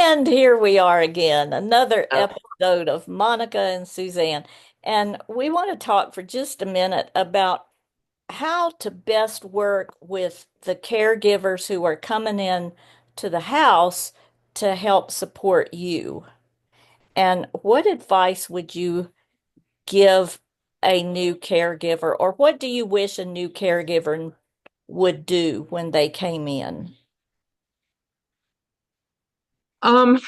And here we are again, another Oh, episode of Monica and Suzanne. And we want to talk for just a minute about how to best work with the caregivers who are coming in to the house to help support you. And what advice would you give a new caregiver, or what do you wish a new caregiver would do when they came in? Um,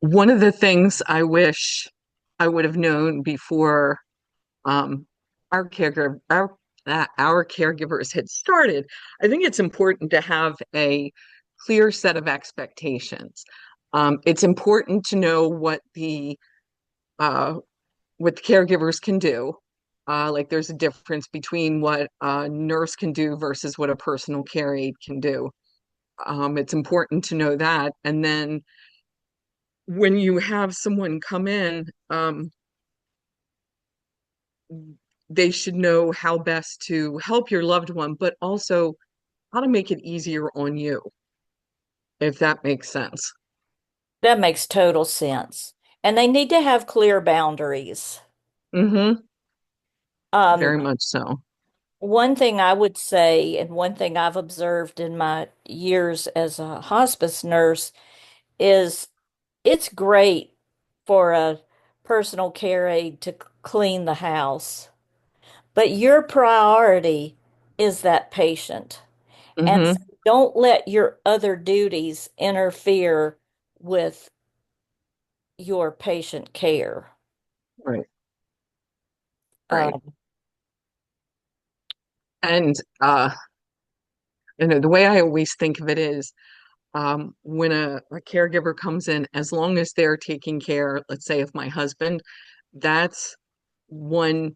one of the things I wish I would have known before um, our caregiver our caregivers had started, I think it's important to have a clear set of expectations. It's important to know uh, what the caregivers can do. Like there's a difference between what a nurse can do versus what a personal care aide can do. It's important to know that. And then when you have someone come in, they should know how best to help your loved one, but also how to make it easier on you, if that makes sense. That makes total sense. And they need to have clear boundaries. Mm-hmm. Um, Very much so. One thing I would say, and one thing I've observed in my years as a hospice nurse, is it's great for a personal care aide to clean the house, but your priority is that patient. And so Mm-hmm. don't let your other duties interfere with your patient care. Right, right. Um, And the way I always think of it is when a caregiver comes in, as long as they're taking care, let's say, of my husband, that's one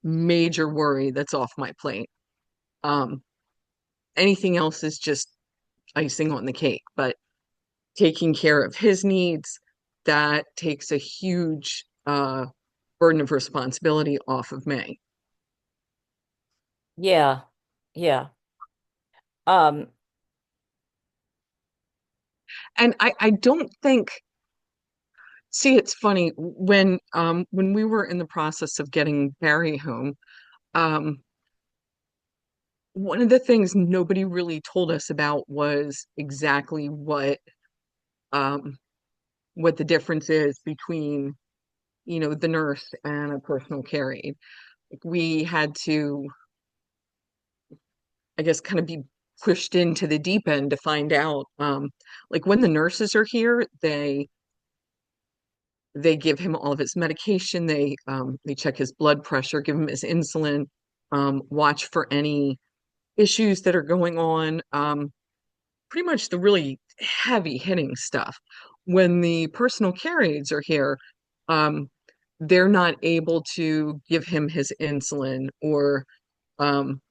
major worry that's off my plate. Um, Anything else is just icing on the cake, but taking care of his needs, that takes a huge burden of responsibility off of me. yeah, yeah. Um, And I don't think, see, it's funny when we were in the process of getting Barry home, um, one of the things nobody really told us about was exactly um, what the difference is between, the nurse and a personal care aide. Like, we had to, I guess, kind of be pushed into the deep end to find out. Like when the nurses are here, they give him all of his medication. They check his blood pressure, give him his insulin, watch for any issues that are going on. Pretty much the really heavy hitting stuff. When the personal care aides are here, um, they're not able to give him his insulin, or um,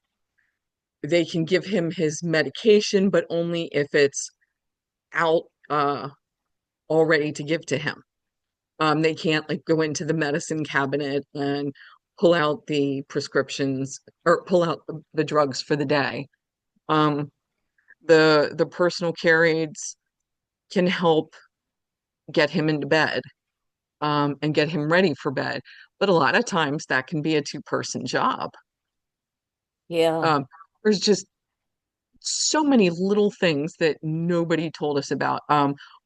they can give him his medication, but only if it's out all ready to give to him. They can't like go into the medicine cabinet and pull out the prescriptions or pull out the drugs for the day. Um, the personal care aides can help get him into bed, and get him ready for bed. But a lot of times that can be a two-person job. yeah. Um, there's just so many little things that nobody told us about.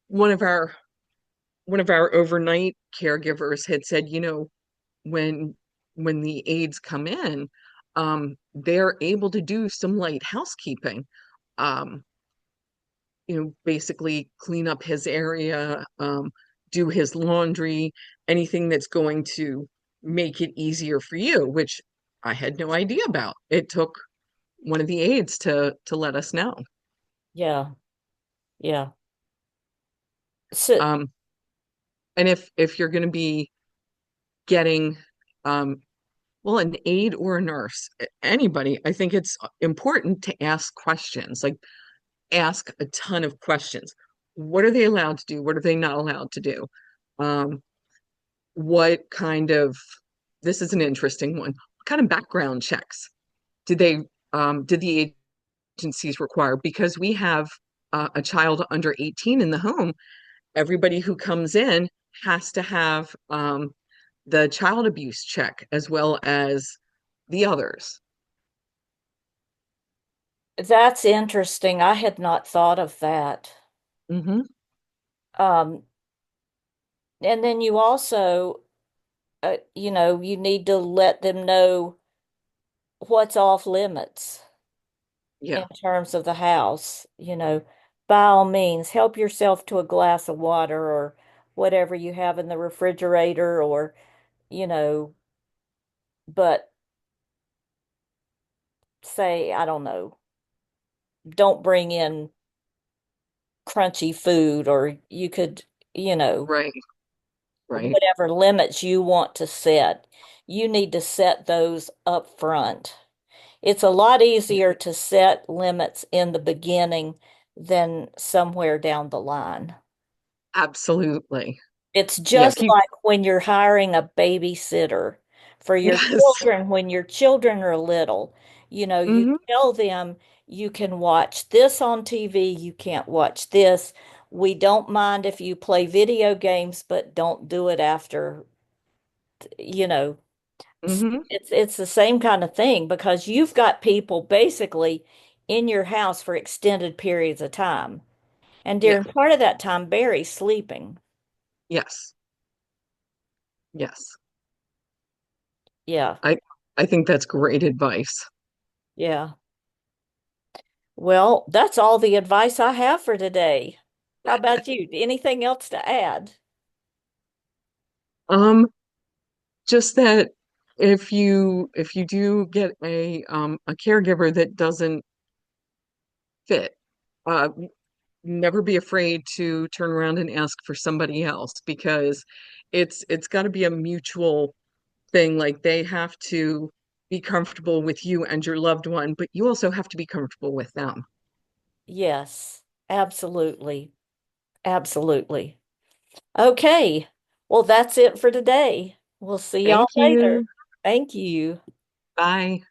One of our one of our overnight caregivers had said, when when the aides come in, they're able to do some light housekeeping. Um, basically clean up his area, do his laundry, anything that's going to make it easier for you, which I had no idea about. It took one of the aides to let us know. Yeah, yeah. So, Um, and if you're going to be getting um, well, an aide or a nurse, anybody, I think it's important to ask questions, like ask a ton of questions. What are they allowed to do? What are they not allowed to do? Um, what kind of, this is an interesting one. What kind of background checks did they did the aide agencies require because we have a child under 18 in the home. Everybody who comes in has to have the child abuse check as well as the others. That's interesting. I had not thought of that. Hmm. Um, and then you also, you need to let them know what's off limits in Yeah, terms of the house. By all means, help yourself to a glass of water or whatever you have in the refrigerator, or, you know, but say, I don't know, don't bring in crunchy food, or you could, you know, right, right. whatever limits you want to set. You need to set those up front. It's a lot Yeah, easier to set limits in the beginning than somewhere down the line. absolutely. It's Yeah, just keep, like when you're hiring a babysitter for your yes. children when your children are little. You Hmm. tell them you can watch this on TV, you can't watch this. We don't mind if you play video games, but don't do it after, you know, Hmm. it's the same kind of thing because you've got people basically in your house for extended periods of time. And Yeah, during part of that time, Barry's sleeping. yes, yes. Yeah, I I think that's great advice. yeah. Well, that's all the advice I have for today. How about you? Anything else to add? Um, just that if you do get a caregiver that doesn't fit, uh, never be afraid to turn around and ask for somebody else because it's got to be a mutual thing. Like they have to be comfortable with you and your loved one, but you also have to be comfortable with them. Yes, absolutely. Absolutely. Okay. Well, that's it for today. We'll see y'all Thank later. you. Thank you. Bye.